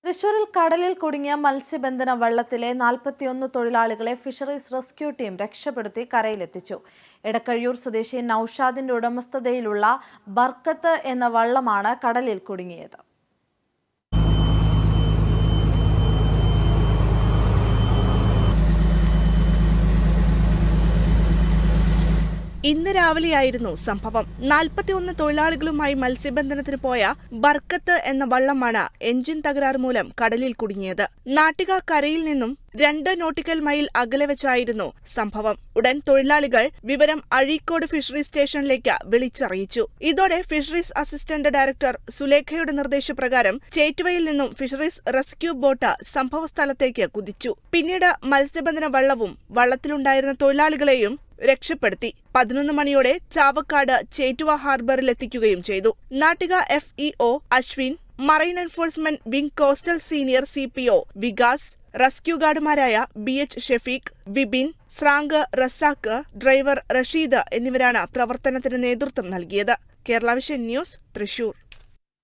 തൃശൂരിൽ കടലിൽ കുടുങ്ങിയ മത്സ്യബന്ധന വള്ളത്തിലെ 41 തൊഴിലാളികളെ ഫിഷറീസ് റെസ്ക്യൂ ടീം രക്ഷപ്പെടുത്തി കരയിലെത്തിച്ചു. എടക്കഴിയൂർ സ്വദേശി നൌഷാദിന്റെ ഉടമസ്ഥതയിലുള്ള ബർക്കത്ത് എന്ന വള്ളമാണ് കടലിൽ കുടുങ്ങിയത്. ഇന്ന് രാവിലെയായിരുന്നു സംഭവം. 41 തൊഴിലാളികളുമായി മത്സ്യബന്ധനത്തിന് പോയ ബർക്കത്ത് എന്ന വള്ളമാണ് എഞ്ചിൻ തകരാറ് മൂലം കടലിൽ കുടുങ്ങിയത്. നാട്ടിക കരയിൽ നിന്നും 2 നോട്ടിക്കൽ മൈൽ അകലെ വെച്ചായിരുന്നു സംഭവം. ഉടൻ തൊഴിലാളികൾ വിവരം അഴീക്കോട് ഫിഷറീസ് സ്റ്റേഷനിലേക്ക് വിളിച്ചറിയിച്ചു. ഇതോടെ ഫിഷറീസ് അസിസ്റ്റന്റ് ഡയറക്ടർ സുലേഖയുടെ നിർദ്ദേശപ്രകാരം ചേറ്റുവയിൽ നിന്നും ഫിഷറീസ് റെസ്ക്യൂ ബോട്ട് സംഭവസ്ഥലത്തേക്ക് കുതിച്ചു. പിന്നീട് മത്സ്യബന്ധന വള്ളവും വള്ളത്തിലുണ്ടായിരുന്ന തൊഴിലാളികളെയും രക്ഷപ്പെടുത്തി. 11 മണിയോടെ ചാവക്കാട് ചേറ്റുവ ഹാർബറിലെത്തിക്കുകയും ചെയ്തു. Nattika FEO Ashwin, marine enforcement wing coastal senior CPO Vikas, rescue ഗാർഡുമാരായ BH ഷെഫീഖ്, വിപിൻ, സ്രാങ്ക്, റസാഖ്, ഡ്രൈവർ റഷീദ് എന്നിവരാണ് പ്രവർത്തനത്തിന് നേതൃത്വം നൽകിയത്. Kerala vision news, Thrissur.